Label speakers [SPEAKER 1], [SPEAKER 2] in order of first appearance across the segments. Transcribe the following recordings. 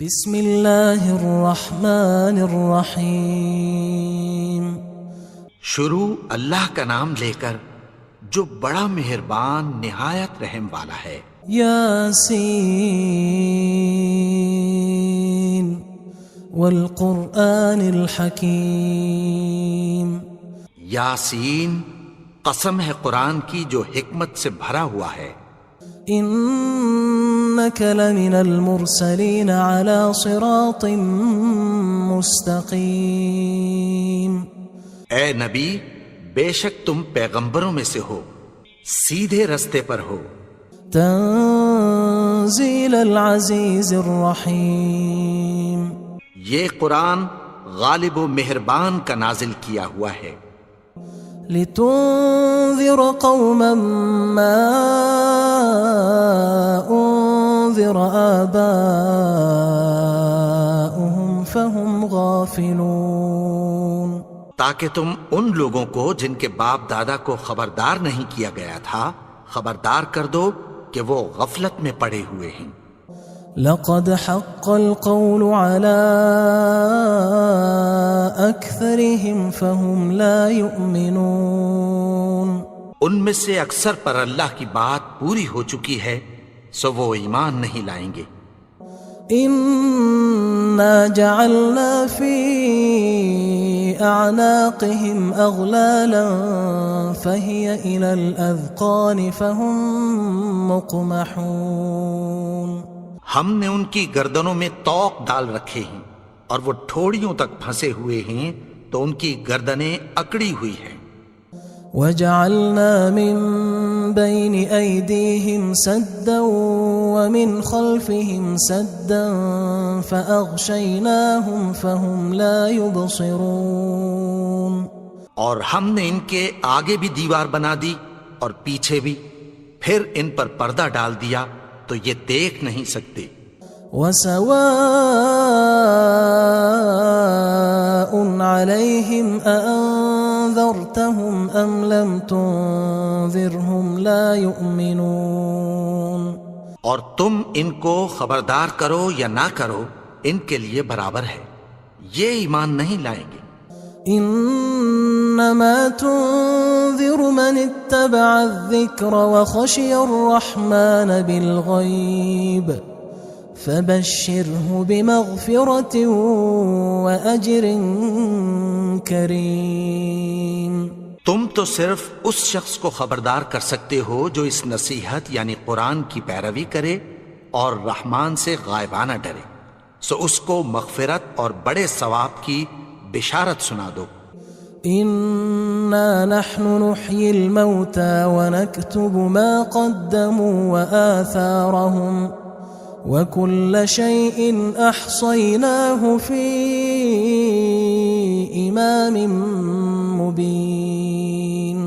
[SPEAKER 1] بسم اللہ الرحمن الرحیم۔
[SPEAKER 2] شروع اللہ کا نام لے کر جو بڑا مہربان نہایت رحم والا ہے۔
[SPEAKER 1] یاسین والقرآن الحکیم۔
[SPEAKER 2] یاسین، قسم ہے قرآن کی جو حکمت سے بھرا ہوا ہے۔
[SPEAKER 1] انک لمن المرسلین علی صراط مستقیم۔
[SPEAKER 2] اے نبی، بے شک تم پیغمبروں میں سے ہو، سیدھے رستے پر ہو۔
[SPEAKER 1] تنزیل العزیز الرحیم۔
[SPEAKER 2] یہ قرآن غالب و مہربان کا نازل کیا ہوا ہے۔
[SPEAKER 1] لتنذر قوما ما انذر آباؤهم فهم غافلون۔
[SPEAKER 2] تاکہ تم ان لوگوں کو جن کے باپ دادا کو خبردار نہیں کیا گیا تھا خبردار کر دو کہ وہ غفلت میں پڑے ہوئے ہیں۔
[SPEAKER 1] لقد حق القول على أكثرهم فهم لا يؤمنون۔
[SPEAKER 2] ان میں سے اکثر پر اللہ کی بات پوری ہو چکی ہے سو وہ ایمان نہیں لائیں گے۔
[SPEAKER 1] إنا جعلنا في أعناقهم أغلالا فهي إلى الأذقان فهم مقمحون۔
[SPEAKER 2] ہم نے ان کی گردنوں میں طوق ڈال رکھے ہیں اور وہ ٹھوڑیوں تک پھنسے ہوئے ہیں تو ان کی گردنیں اکڑی ہوئی ہیں۔
[SPEAKER 1] وجعلنا من بين أيديهم سدا ومن خلفهم سدا فأغشيناهم فهم لا يبصرون۔
[SPEAKER 2] اور ہم نے ان کے آگے بھی دیوار بنا دی اور پیچھے بھی، پھر ان پر پردہ ڈال دیا تو یہ دیکھ نہیں سکتے۔
[SPEAKER 1] وسواء عليهم أأنذرتهم أم لم تنذرهم لا يؤمنون۔
[SPEAKER 2] اور تم ان کو خبردار کرو یا نہ کرو ان کے لیے برابر ہے، یہ ایمان نہیں لائیں گے۔
[SPEAKER 1] انما تنذر من اتبع الذکر وخشی الرحمن بالغیب فبشره بمغفرة وأجر کریم۔
[SPEAKER 2] تم تو صرف اس شخص کو خبردار کر سکتے ہو جو اس نصیحت یعنی قرآن کی پیروی کرے اور رحمان سے غائبانہ ڈرے، سو اس کو مغفرت اور بڑے ثواب کی بشارت سنا دو۔
[SPEAKER 1] انا نحن نحيي الموتى ونكتب ما قدموا وآثارهم وكل شيء احصيناه في امام مبين۔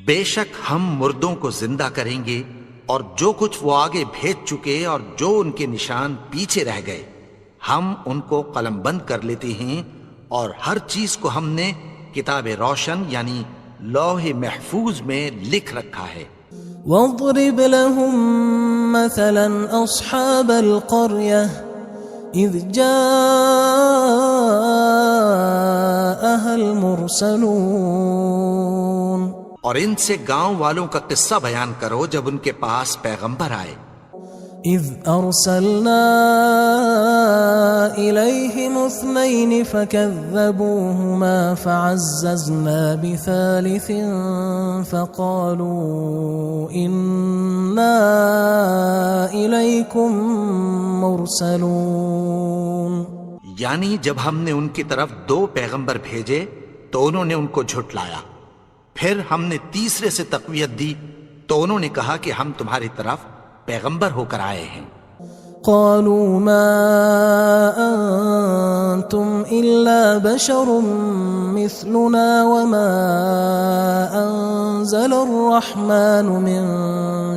[SPEAKER 2] بے شک ہم مردوں کو زندہ کریں گے اور جو کچھ وہ آگے بھیج چکے اور جو ان کے نشان پیچھے رہ گئے ہم ان کو قلم بند کر لیتے ہیں، اور ہر چیز کو ہم نے کتاب روشن یعنی لوح محفوظ میں لکھ رکھا ہے۔
[SPEAKER 1] واضرب لهم مثلا اصحاب القرية اذ جاءها المرسلون۔
[SPEAKER 2] اور ان سے گاؤں والوں کا قصہ بیان کرو جب ان کے پاس پیغمبر آئے۔
[SPEAKER 1] اذ ارسلنا الیہم اثنین فکذبوہما فعززنا بثالث فقالوا انا الیکم مرسلون۔
[SPEAKER 2] یعنی جب ہم نے ان کی طرف 2 پیغمبر بھیجے تو انہوں نے ان کو جھٹلایا، پھر ہم نے تیسرے سے تقویت دی تو انہوں نے کہا کہ ہم تمہاری طرف پیغمبر ہو کر آئے ہیں۔
[SPEAKER 1] قالوا ما انتم الا بشر مثلنا وما انزل الرحمن من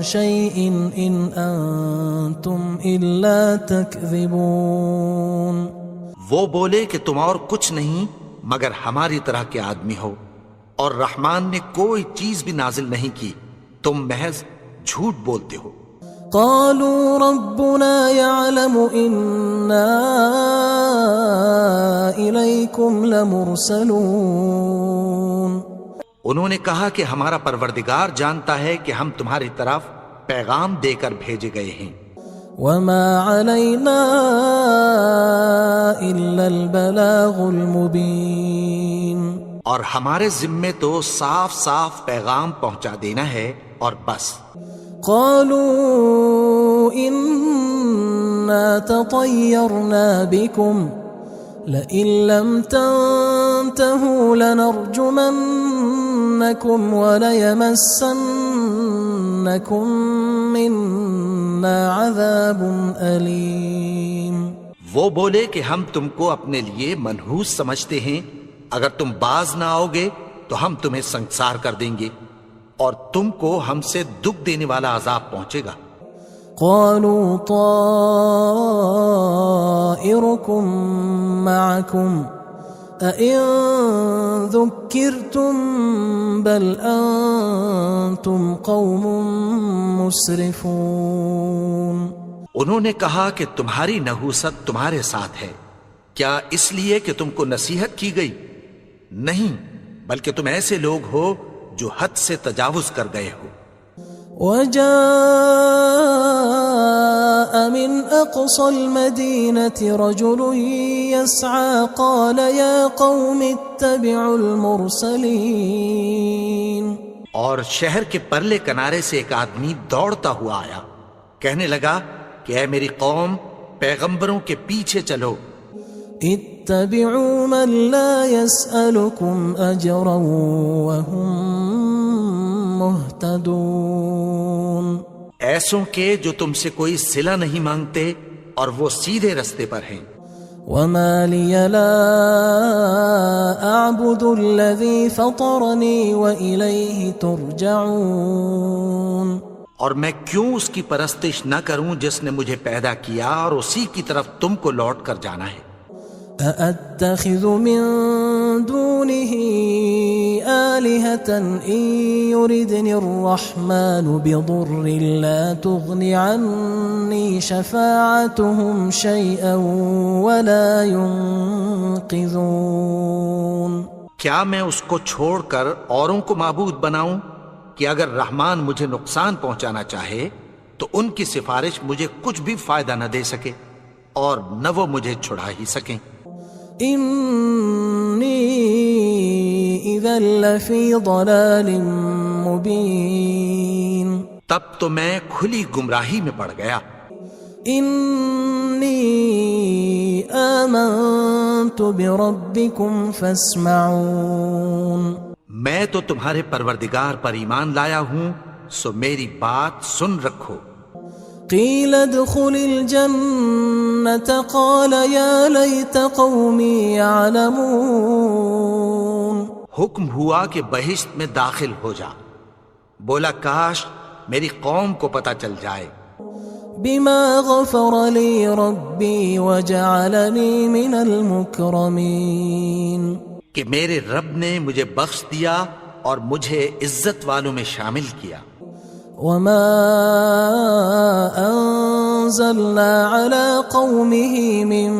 [SPEAKER 1] شيء ان انتم الا تكذبون۔
[SPEAKER 2] وہ بولے کہ تم اور کچھ نہیں مگر ہماری طرح کے آدمی ہو، اور رحمان نے کوئی چیز بھی نازل نہیں کی، تم محض جھوٹ بولتے ہو۔
[SPEAKER 1] قالوا ربنا يعلم إنا إليكم لمرسلون
[SPEAKER 2] انہوں نے کہا کہ ہمارا پروردگار جانتا ہے کہ ہم تمہاری طرف پیغام دے کر بھیجے گئے ہیں.
[SPEAKER 1] وما علينا إلا البلاغ المبين.
[SPEAKER 2] اور ہمارے ذمے تو صاف صاف پیغام پہنچا دینا ہے اور بس.
[SPEAKER 1] قالوا إنا تطيرنا بكم لئن لم تنتهوا لنرجمنكم وليمسنكم منا عذاب أليم.
[SPEAKER 2] وہ بولے کہ ہم تم کو اپنے لیے منحوس سمجھتے ہیں، اگر تم باز نہ آؤ گے تو ہم تمہیں سنسار کر دیں گے اور تم کو ہم سے دکھ دینے والا عذاب پہنچے گا.
[SPEAKER 1] قالوا طائركم معكم أئن ذكرتم بل أنتم قوم مسرفون.
[SPEAKER 2] انہوں نے کہا کہ تمہاری نحوست تمہارے ساتھ ہے، کیا اس لیے کہ تم کو نصیحت کی گئی؟ نہیں، بلکہ تم ایسے لوگ ہو جو حد سے تجاوز کر گئے ہو.
[SPEAKER 1] وجاء من أقصى المدينة رجل يسعى قال يا قوم اتبعوا المرسلين.
[SPEAKER 2] اور شہر کے پرلے کنارے سے ایک آدمی دوڑتا ہوا آیا، کہنے لگا کہ اے میری قوم، پیغمبروں کے پیچھے چلو.
[SPEAKER 1] اتبعوا من لا يسألكم أجرا وهم مهتدون.
[SPEAKER 2] ایسوں کے جو تم سے کوئی صلہ نہیں مانگتے اور وہ سیدھے رستے پر ہیں.
[SPEAKER 1] وما لي لا أعبد الذي فطرني وإليه ترجعون.
[SPEAKER 2] اور میں کیوں اس کی پرستش نہ کروں جس نے مجھے پیدا کیا اور اسی کی طرف تم کو لوٹ کر جانا ہے.
[SPEAKER 1] أأتخذ من دونه آلهة إن يردني الرحمن بضر لا تغن عني شفاعتهم شيئا ولا ينقذون.
[SPEAKER 2] کیا میں اس کو چھوڑ کر اوروں کو معبود بناؤں کہ اگر رحمان مجھے نقصان پہنچانا چاہے تو ان کی سفارش مجھے کچھ بھی فائدہ نہ دے سکے اور نہ وہ مجھے چھڑا ہی سکیں.
[SPEAKER 1] إني إذا لفي ضلال مبين.
[SPEAKER 2] تب تو میں کھلی گمراہی میں پڑ گیا.
[SPEAKER 1] إني آمنت بربكم فاسمعون.
[SPEAKER 2] میں تو تمہارے پروردگار پر ایمان لایا ہوں، سو میری بات سن رکھو.
[SPEAKER 1] قيل ادخل الجنة قال يا ليت قومي يعلمون.
[SPEAKER 2] حکم ہوا کہ بہشت میں داخل ہو جا. بولا کاش میری قوم کو پتہ چل جائے.
[SPEAKER 1] بما غفر لي ربي وجعلني من المكرمين.
[SPEAKER 2] کہ میرے رب نے مجھے بخش دیا اور مجھے عزت والوں میں شامل کیا.
[SPEAKER 1] وما أنزلنا على قومه من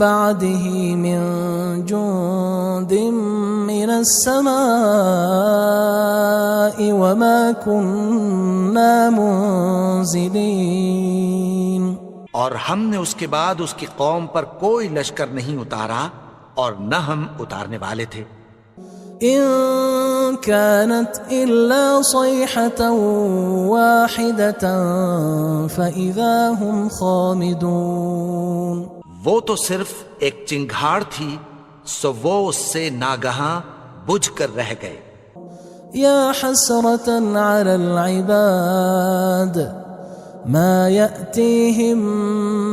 [SPEAKER 1] بعده من جند من السماء وما كنا منزلين.
[SPEAKER 2] اور ہم نے اس کے بعد اس کی قوم پر کوئی لشکر نہیں اتارا اور نہ ہم اتارنے والے تھے.
[SPEAKER 1] إن كانت إلا صيحة واحدة فإذا هم خامدون.
[SPEAKER 2] وہ تو صرف ایک چنگھاڑ تھی، سو وہ اس سے ناگہاں بجھ کر رہ گئے.
[SPEAKER 1] يا حسرة على العباد ما يأتيهم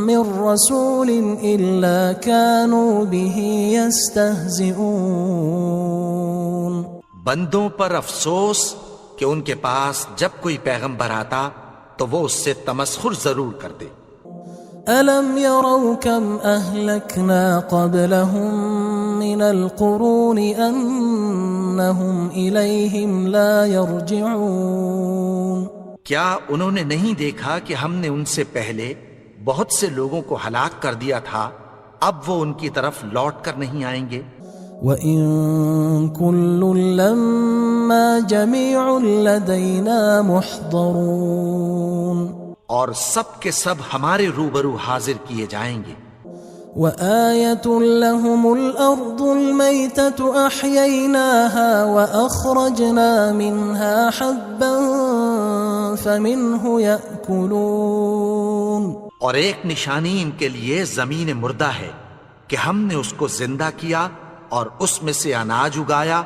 [SPEAKER 1] من رسول إلا كانوا به يستهزئون.
[SPEAKER 2] بندوں پر افسوس کہ ان کے پاس جب کوئی پیغمبر آتا تو وہ اس سے تمسخر ضرور کرتے.
[SPEAKER 1] ألم يروا كم أهلكنا قبلهم من القرون أنهم إليهم لا يرجعون.
[SPEAKER 2] کیا انہوں نے نہیں دیکھا کہ ہم نے ان سے پہلے بہت سے لوگوں کو ہلاک کر دیا تھا، اب وہ ان کی طرف لوٹ کر نہیں آئیں گے؟
[SPEAKER 1] وَإِن كُلٌّ لَمَّا جَمِيعٌ لَدَيْنَا مُحْضَرُونَ،
[SPEAKER 2] اور سب کے سب ہمارے روبرو حاضر کیے جائیں گے۔
[SPEAKER 1] وَآيَةٌ لَهُمُ الْأَرْضُ الْمَيْتَةُ أَحْيَيْنَاهَا وَأَخْرَجْنَا مِنْهَا حَبًّا فَمِنْهُ يَأْكُلُونَ،
[SPEAKER 2] اور ایک نشانی ان کے لیے زمین مردہ ہے کہ ہم نے اس کو زندہ کیا اور اس میں سے اناج اگایا،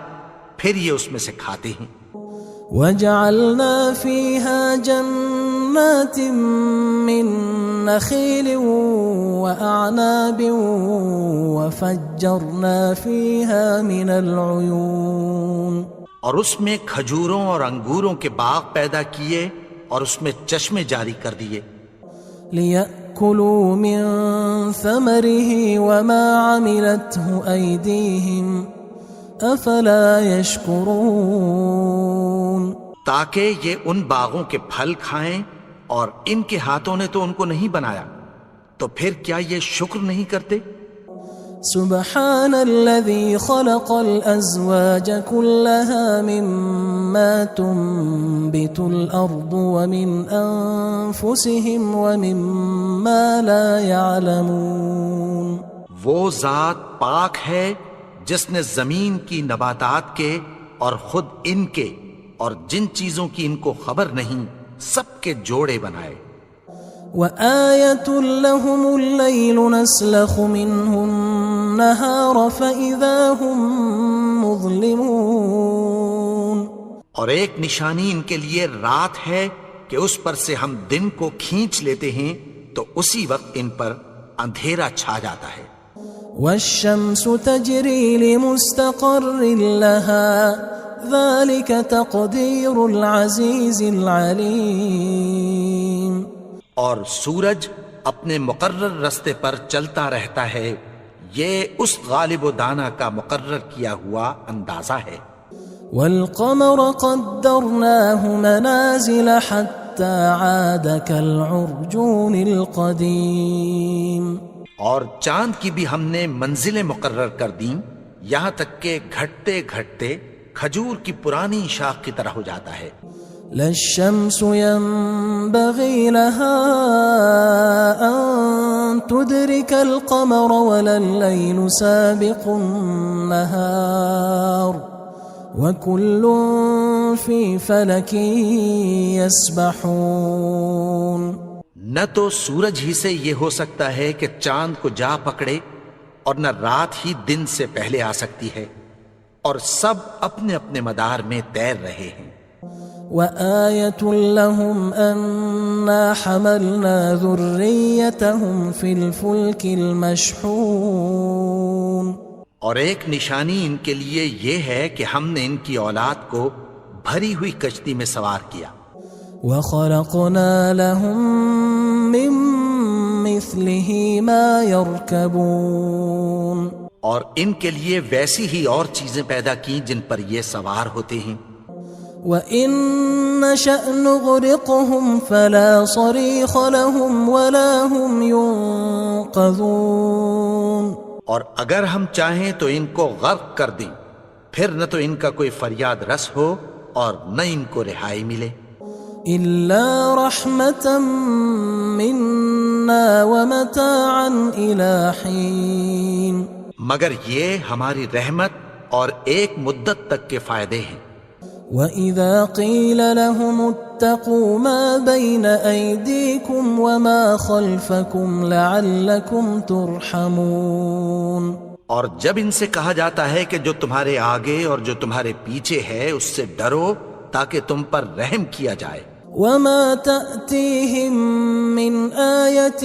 [SPEAKER 2] پھر یہ اس میں سے کھاتے ہیں۔
[SPEAKER 1] وَجَعَلْنَا فِيهَا جَنَّاتٍ مِّن نَخِيلٍ وَأَعْنَابٍ وَفَجَّرْنَا فِيهَا مِنَ الْعُيُونِ،
[SPEAKER 2] اور اس میں کھجوروں اور انگوروں کے باغ پیدا کیے اور اس میں چشمے جاری کر دیے،
[SPEAKER 1] لِيَأْكُلُوا مِن ثَمَرِهِ وَمَا عَمِلَتْهُ أَيْدِيهِمْ أَفَلَا يَشْكُرُونَ،
[SPEAKER 2] تاکہ یہ ان باغوں کے پھل کھائیں، اور ان کے ہاتھوں نے تو ان کو نہیں بنایا، تو پھر کیا یہ شکر نہیں کرتے؟
[SPEAKER 1] سبحان الذي خلق الأزواج كلها مما تنبت الأرض ومن أنفسهم ومما لا يعلمون،
[SPEAKER 2] وہ ذات پاک ہے جس نے زمین کی نباتات کے اور خود ان کے اور جن چیزوں کی ان کو خبر نہیں سب کے جوڑے بنائے۔
[SPEAKER 1] وآية لهم الليل نسلخ منه النهار فإذا هم مظلمون،
[SPEAKER 2] اور ایک نشانی ان کے لیے رات ہے کہ اس پر سے ہم دن کو کھینچ لیتے ہیں تو اسی وقت ان پر اندھیرا چھا جاتا ہے۔
[SPEAKER 1] والشمس تجري لمستقر لها ذلك تقدير العزيز العليم،
[SPEAKER 2] اور سورج اپنے مقرر رستے پر چلتا رہتا ہے، یہ اس غالب و دانا کا مقرر کیا ہوا اندازہ ہے۔
[SPEAKER 1] والقمر قدرناه منازل حتى عاد كالعرجون القديم،
[SPEAKER 2] اور چاند کی بھی ہم نے منزلیں مقرر کر دیں، یہاں تک کہ گھٹتے گھٹتے کھجور کی پرانی شاخ کی طرح ہو جاتا ہے۔
[SPEAKER 1] لا الشمس ينبغي لها أن تدرك القمر ولا الليل سابق النهار وكل في فلك يسبحون،
[SPEAKER 2] نہ تو سورج ہی سے یہ ہو سکتا ہے کہ چاند کو جا پکڑے، اور نہ رات ہی دن سے پہلے آ سکتی ہے، اور سب اپنے اپنے مدار میں تیر رہے ہیں۔
[SPEAKER 1] وآية لهم أنا حملنا ذريتهم في الفلك المشحون،
[SPEAKER 2] اور ایک نشانی ان کے لیے یہ ہے کہ ہم نے ان کی اولاد کو بھری ہوئی کشتی میں سوار کیا۔
[SPEAKER 1] وخلقنا لهم من مثله ما يركبون،
[SPEAKER 2] اور ان کے لیے ویسی ہی اور چیزیں پیدا کی جن پر یہ سوار ہوتے ہیں۔
[SPEAKER 1] وَإِن نَّشَأْ نُغْرِقْهُمْ فَلَا صَرِيخَ لَهُمْ وَلَا هُمْ يُنقَذُونَ،
[SPEAKER 2] اور اگر ہم چاہیں تو ان کو غرق کر دیں، پھر نہ تو ان کا کوئی فریاد رس ہو اور نہ ان کو رہائی ملے۔
[SPEAKER 1] إِلَّا رَحْمَةً مِّنَّا وَمَتَاعًا إِلَى حِينٍ،
[SPEAKER 2] مگر یہ ہماری رحمت اور ایک مدت تک کے فائدے ہیں۔
[SPEAKER 1] وَإِذَا قِيلَ لَهُمُ اتَّقُوا مَا بَيْنَ أَيْدِيكُمْ وَمَا خَلْفَكُمْ لَعَلَّكُمْ تُرْحَمُونَ،
[SPEAKER 2] اور جب ان سے کہا جاتا ہے کہ جو تمہارے آگے اور جو تمہارے پیچھے ہے اس سے ڈرو تاکہ تم پر رحم کیا جائے۔
[SPEAKER 1] وَمَا تَأْتِيهِم مِّنْ آيَةٍ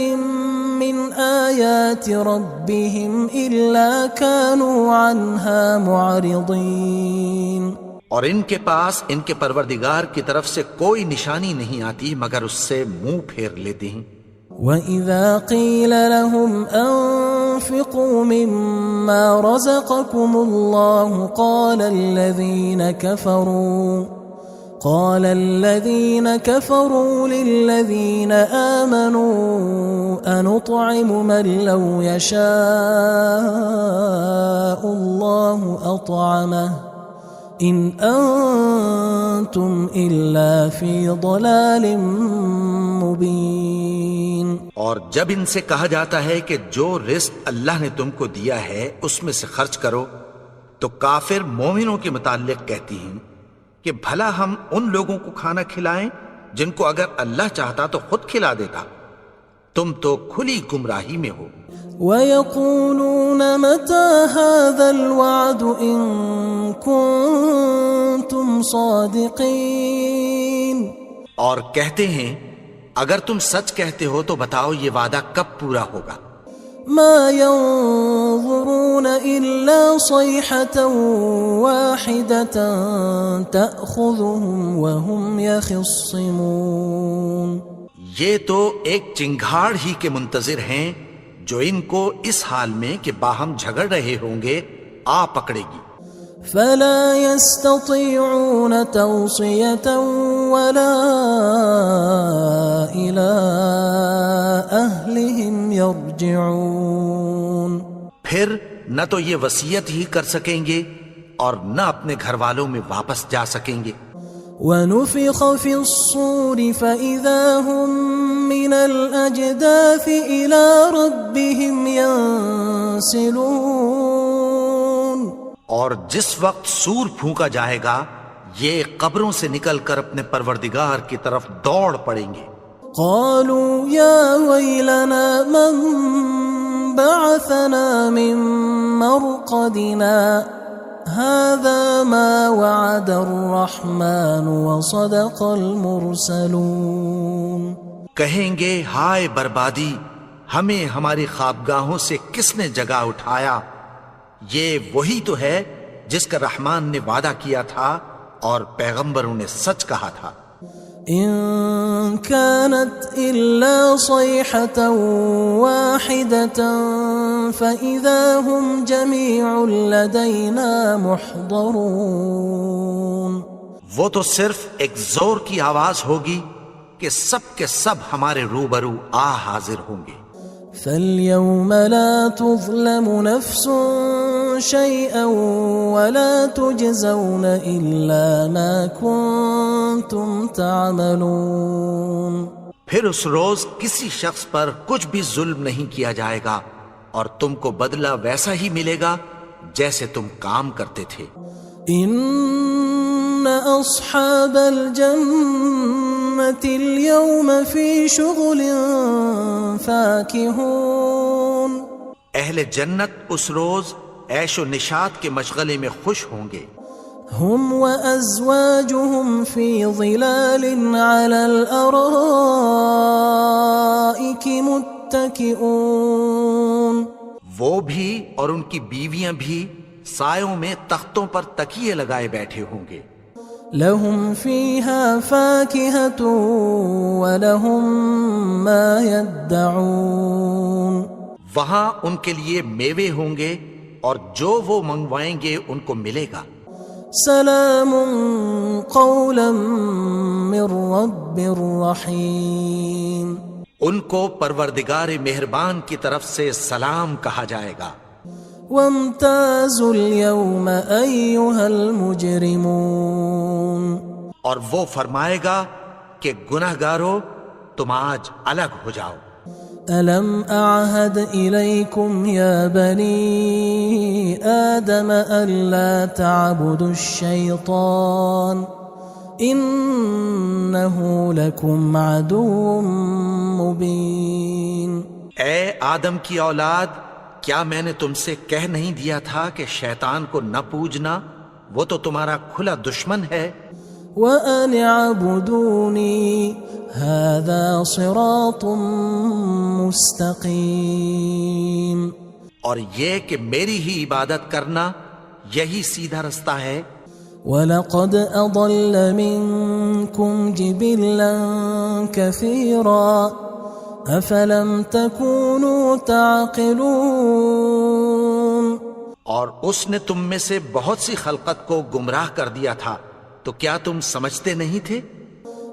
[SPEAKER 1] مِّنْ آيَاتِ رَبِّهِمْ إِلَّا كَانُوا عَنْهَا مُعْرِضِينَ،
[SPEAKER 2] اور ان کے پاس ان کے پروردگار کی طرف سے کوئی نشانی نہیں آتی مگر اس سے منہ پھیر لیتے ہیں۔
[SPEAKER 1] وَإِذَا قِيلَ لَهُمْ أَنفِقُوا مِمَّا رَزَقَكُمُ اللَّهُ قال الذين كفروا للذين آمنوا أنطعم من لو يشاء الله أطعمه إن أنتم إلا في ضلال مبين.
[SPEAKER 2] اور جب ان سے کہا جاتا ہے کہ جو رزق اللہ نے تم کو دیا ہے اس میں سے خرچ کرو، تو کافر مومنوں کے متعلق کہتی ہیں کہ بھلا ہم ان لوگوں کو کھانا کھلائیں جن کو اگر اللہ چاہتا تو خود کھلا دیتا. تم تو کھلی گمراہی میں ہو.
[SPEAKER 1] وَيَقُولُونَ مَتَى هَذَا الْوَعْدُ إِن كُنتُمْ صَادِقِينَ.
[SPEAKER 2] اور کہتے ہیں اگر تم سچ کہتے ہو تو بتاؤ یہ وعدہ کب پورا ہوگا.
[SPEAKER 1] ما ينظرون إلا صيحة واحدة تأخذهم وهم يخصمون.
[SPEAKER 2] یہ تو ایک چنگھاڑ ہی کے منتظر ہیں جو ان کو اس حال میں کہ باہم جھگڑ رہے ہوں گے آ پکڑے گی.
[SPEAKER 1] فلا يستطيعون توصية ولا إلى أهلهم يرجعون.
[SPEAKER 2] پھر نہ تو یہ وصیت ہی کر سکیں گے اور نہ اپنے گھر والوں میں واپس جا سکیں گے.
[SPEAKER 1] ونفخ في الصور فإذا هم من الأجداث إلى ربهم ينسلون.
[SPEAKER 2] اور جس وقت سور پھونکا جائے گا یہ قبروں سے نکل کر اپنے پروردگار کی طرف دوڑ پڑیں گے.
[SPEAKER 1] قالوا يا ويلنا من بعثنا من مرقدنا هذا ما وعد الرحمن وصدق المرسلون.
[SPEAKER 2] کہیں گے ہائے بربادی، ہمیں ہماری خوابگاہوں سے کس نے جگا اٹھایا؟ یہ وہی تو ہے جس کا رحمان نے وعدہ کیا تھا اور پیغمبروں نے سچ کہا تھا.
[SPEAKER 1] إن كانت إلا صيحة واحدة فإذا هم جميع لدينا محضرون.
[SPEAKER 2] وہ تو صرف ایک زور کی آواز ہوگی کہ سب کے سب ہمارے روبرو آ حاضر ہوں گے.
[SPEAKER 1] فاليوم لا تظلم نفس شيئا ولا تجزون إلا ما كنتم تعملون.
[SPEAKER 2] پھر اس روز کسی شخص پر کچھ بھی ظلم نہیں کیا جائے گا اور تم کو بدلہ ویسا ہی ملے گا جیسے تم کام کرتے تھے.
[SPEAKER 1] إن أصحاب الجنة اليوم في شغل فاكهون.
[SPEAKER 2] اہل جنت اس روز عیش و نشاط کے مشغلے میں خوش ہوں گے.
[SPEAKER 1] هم وأزواجهم في ظلال على الأرائك متكئون.
[SPEAKER 2] وہ بھی اور ان کی بیویاں بھی سایوں میں تختوں پر تکیے لگائے بیٹھے ہوں گے.
[SPEAKER 1] لهم فيها فاكهة ولهم ما يدعون.
[SPEAKER 2] وہاں ان کے لیے میوے ہوں گے اور جو وہ منگوائیں گے ان کو ملے گا.
[SPEAKER 1] سلام قولا من رب رحیم.
[SPEAKER 2] ان کو پروردگار مہربان کی طرف سے سلام کہا جائے گا.
[SPEAKER 1] وامتازوا اليوم أيها المجرمون.
[SPEAKER 2] اور وہ فرمائے گا کہ گناہگارو تم آج الگ ہو جاؤ.
[SPEAKER 1] ألم أعهد إليكم يا بني آدم ألا تعبدوا الشيطان إنه لكم عدو مبين.
[SPEAKER 2] اے آدم کی اولاد، کیا میں نے تم سے کہہ نہیں دیا تھا کہ شیطان کو نہ پوجنا، وہ تو تمہارا کھلا دشمن ہے.
[SPEAKER 1] وَأَنِ اعْبُدُونِي هَذَا صِرَاطٌ مُسْتَقِيمٌ.
[SPEAKER 2] اور یہ کہ میری ہی عبادت کرنا یہی سیدھا رستہ ہے.
[SPEAKER 1] وَلَقَدْ أَضَلَّ مِنْكُمْ جِبِلًّا كَثِيرًا أَفَلَمْ تَكُونُوا تَعْقِلُونَ.
[SPEAKER 2] اور اس نے تم میں سے بہت سی خلقت کو گمراہ کر دیا تھا، تو کیا تم سمجھتے نہیں تھے؟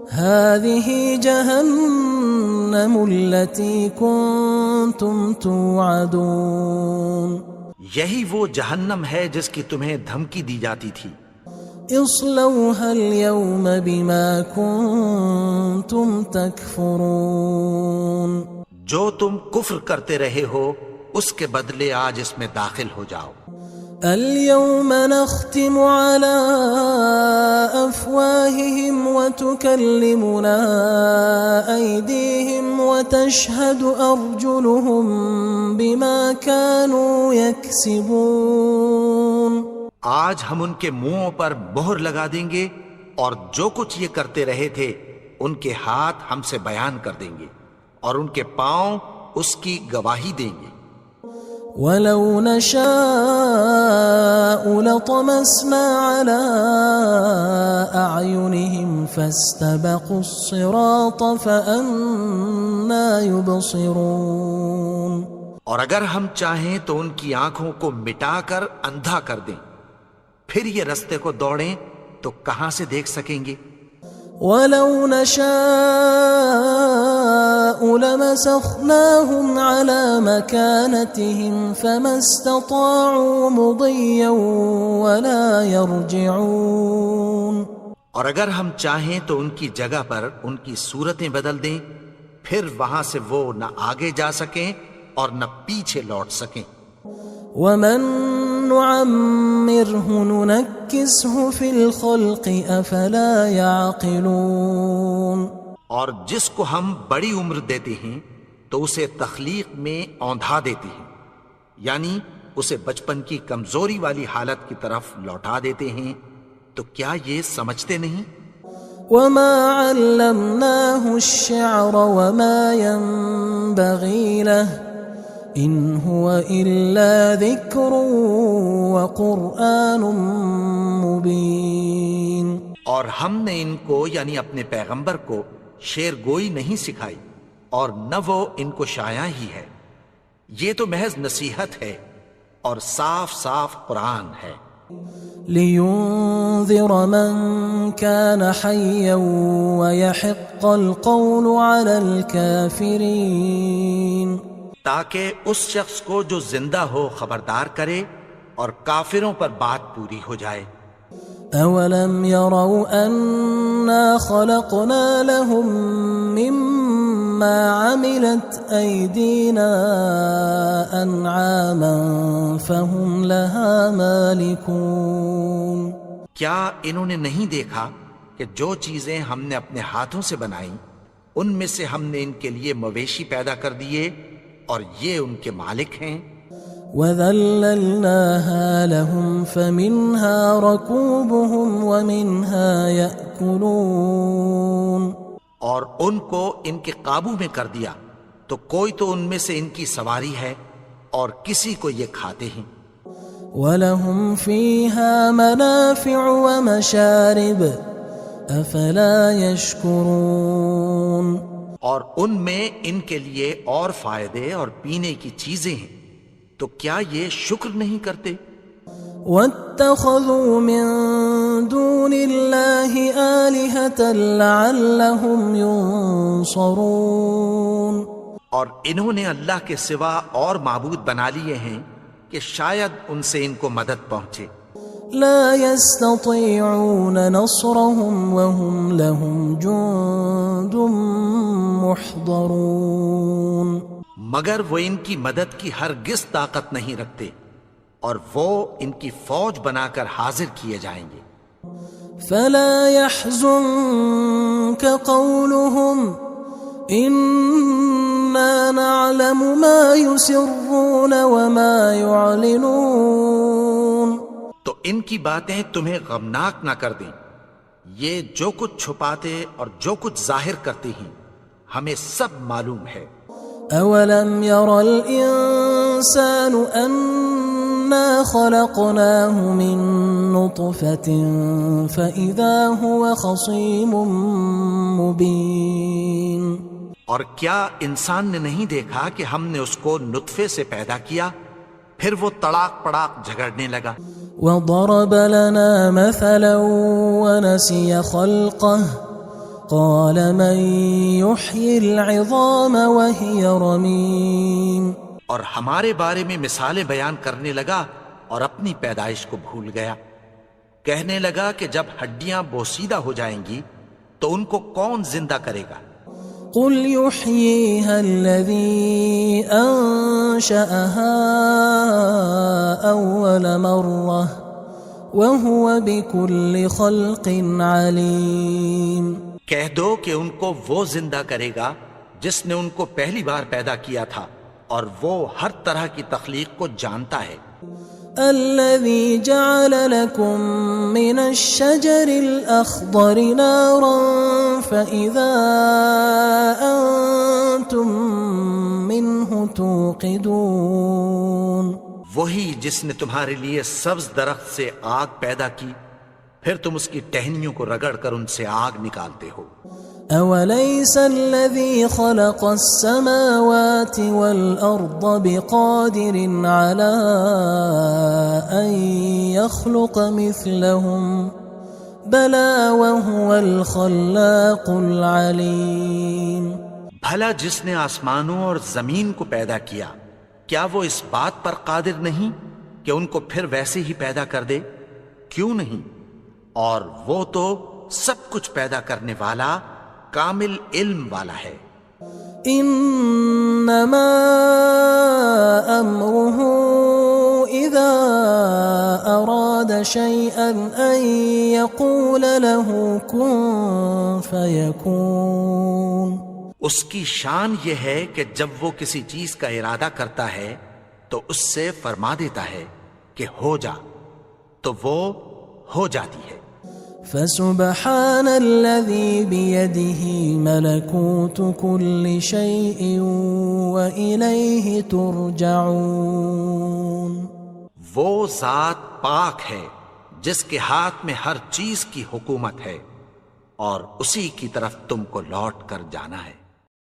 [SPEAKER 1] هذه جهنم التي كنتم توعدون
[SPEAKER 2] یہی وہ جہنم ہے جس کی تمہیں دھمکی دی جاتی تھی.
[SPEAKER 1] اصلوها اليوم بما كنتم تكفرون
[SPEAKER 2] جو تم کفر کرتے رہے ہو اس کے بدلے آج اس میں داخل ہو جاؤ.
[SPEAKER 1] اليوم نختم على أفواههم وتكلمنا أيديهم وتشهد أرجلهم بما كانوا يكسبون.
[SPEAKER 2] آج ہم ان کے منہوں پر مہر لگا دیں گے اور جو کچھ یہ کرتے رہے تھے ان کے ہاتھ ہم سے بیان کر دیں گے اور ان کے پاؤں اس کی گواہی دیں گے.
[SPEAKER 1] وَلَوْ نَشَاءُ لَطَمَسْنَا عَلَىٰ أَعْيُنِهِمْ فَاسْتَبَقُوا الصِّرَاطَ فَأَنَّىٰ يُبْصِرُونَ.
[SPEAKER 2] اور اگر ہم چاہیں تو ان کی آنکھوں کو مٹا کر اندھا کر دیں، پھر یہ رستے کو دوڑیں تو کہاں سے دیکھ سکیں گے.
[SPEAKER 1] وَلَوْ نَشَاءُ لَمَسَخْنَاهُمْ عَلَىٰ مَكَانَتِهِمْ فَمَا اسْتَطَاعُوا مُضِيًّا وَلَا يَرْجِعُونَ.
[SPEAKER 2] اور اگر ہم چاہیں تو ان کی جگہ پر ان کی صورتیں بدل دیں، پھر وہاں سے وہ نہ آگے جا سکیں اور نہ پیچھے لوٹ سکیں.
[SPEAKER 1] وَمَن نُعَمِّرْهُ نُنَكِّسْهُ فِي الْخَلْقِ أَفَلَا يَعْقِلُونَ.
[SPEAKER 2] اور جس کو ہم بڑی عمر دیتے ہیں تو اسے تخلیق میں اوندھا دیتے ہیں، یعنی اسے بچپن کی کمزوری والی حالت کی طرف لوٹا دیتے ہیں. تو کیا یہ سمجھتے نہیں؟
[SPEAKER 1] وَمَا عَلَّمْنَاهُ الشِّعْرَ وَمَا يَنبَغِي لَهُ إِنْ هُوَ إِلَّا ذِكْرٌ وَقُرْآنٌ مُبِينٌ.
[SPEAKER 2] اور ہم نے ان کو یعنی اپنے پیغمبر کو شعر گوئی نہیں سکھائی اور نہ وہ ان کو شاعر ہی ہے، یہ تو محض نصیحت ہے اور صاف صاف قرآن ہے.
[SPEAKER 1] لِيُنذِرَ مَن كَانَ حَيًّا وَيَحِقَّ الْقَوْلُ عَلَى الْكَافِرِينَ.
[SPEAKER 2] تاکہ اس شخص کو جو زندہ ہو خبردار کرے اور کافروں پر بات پوری ہو جائے.
[SPEAKER 1] أَوَلَمْ يَرَوْا أَنَّا خَلَقْنَا لَهُم مِّمَّا عَمِلَتْ أَيْدِينَا أَنْعَامًا فَهُمْ لَهَا مَالِكُونَ.
[SPEAKER 2] کیا انہوں نے نہیں دیکھا کہ جو چیزیں ہم نے اپنے ہاتھوں سے بنائیں ان میں سے ہم نے ان کے لیے مویشی پیدا کر دیے اور یہ ان کے مالک ہیں.
[SPEAKER 1] وَذَلَّلْنَاهَا لَهُمْ فَمِنْهَا رَكُوبُهُمْ وَمِنْهَا يَأْكُلُونَ.
[SPEAKER 2] اور ان کو ان کے قابو میں کر دیا تو کوئی تو ان میں سے ان کی سواری ہے اور کسی کو یہ کھاتے ہیں.
[SPEAKER 1] وَلَهُمْ فِيهَا مَنَافِعُ وَمَشَارِبُ أَفَلَا يَشْكُرُونَ.
[SPEAKER 2] اور ان میں ان کے لیے اور فائدے اور پینے کی چیزیں ہیں، تو کیا یہ شکر نہیں کرتے؟
[SPEAKER 1] وَاتَّخَذُوا مِن دُونِ اللَّهِ آلِهَةً لَعَلَّهُمْ يُنصَرُونَ.
[SPEAKER 2] اور انہوں نے اللہ کے سوا اور معبود بنا لیے ہیں کہ شاید ان سے ان کو مدد پہنچے.
[SPEAKER 1] لا يستطيعون نصرهم وهم لهم جند محضرون.
[SPEAKER 2] مگر وہ ان کی مدد کی ہرگز طاقت نہیں رکھتے اور وہ ان کی فوج بنا کر حاضر کیے جائیں گے.
[SPEAKER 1] فلا يحزنك قولهم إنا نعلم ما يسرون وما يعلنون.
[SPEAKER 2] تو ان کی باتیں تمہیں غمناک نہ کر دیں، یہ جو کچھ چھپاتے اور جو کچھ ظاہر کرتے ہیں ہمیں سب معلوم ہے.
[SPEAKER 1] أَوَلَمْ يَرَ الْإِنسَانُ أَنَّا خَلَقْنَاهُ مِن نُّطْفَةٍ فَإِذَا هُوَ خَصِيمٌ مُّبِينٌ.
[SPEAKER 2] اور کیا انسان نے نہیں دیکھا کہ ہم نے اس کو نطفے سے پیدا کیا، پھر وہ تڑاک پڑاک جھگڑنے لگا.
[SPEAKER 1] وضرب لنا مثلا ونسي خلقه قال من يحيي العظام وهي رميم.
[SPEAKER 2] اور ہمارے بارے میں مثالیں بیان کرنے لگا اور اپنی پیدائش کو بھول گیا. کہنے لگا کہ جب ہڈیاں بوسیدہ ہو جائیں گی تو ان کو کون زندہ کرے گا؟
[SPEAKER 1] قل يحييها الذي أنشأها أول مرة وهو بكل خلق عليم.
[SPEAKER 2] کہہ دو کہ ان کو وہ زندہ کرے گا جس نے ان کو پہلی بار پیدا کیا تھا اور وہ ہر طرح کی تخلیق کو جانتا ہے.
[SPEAKER 1] الذي جعل لكم من الشجر الأخضر نارا فإذا أنتم منه توقدون.
[SPEAKER 2] وہی جس نے تمہارے لیے سبز درخت سے آگ پیدا کی پھر تم اس کی ٹہنیوں کو رگڑ کر ان سے آگ نکالتے ہو.
[SPEAKER 1] أوليس الذي خلق السماوات والأرض بقادر على أن يخلق مثلهم بلى وهو الخلاق العليم.
[SPEAKER 2] بھلا جس نے آسمانوں اور زمین کو پیدا کیا کیا وہ اس بات پر قادر نہیں کہ ان کو پھر ویسے ہی پیدا کر دے؟ کیوں نہیں؟ اور وہ تو سب کچھ پیدا کرنے والا کامل علم والا ہے.
[SPEAKER 1] انما امره اذا اراد شيئا ان يقول له كن فيكون.
[SPEAKER 2] اس کی شان یہ ہے کہ جب وہ کسی چیز کا ارادہ کرتا ہے تو اس سے فرما دیتا ہے کہ ہو جا تو وہ ہو جاتی ہے.
[SPEAKER 1] فسبحان الذي بيده ملكوت كل شيء وإليه ترجعون.
[SPEAKER 2] وہ ذات پاک ہے جس کے ہاتھ میں ہر چیز کی حکومت ہے اور اسی کی طرف تم کو لوٹ کر جانا ہے.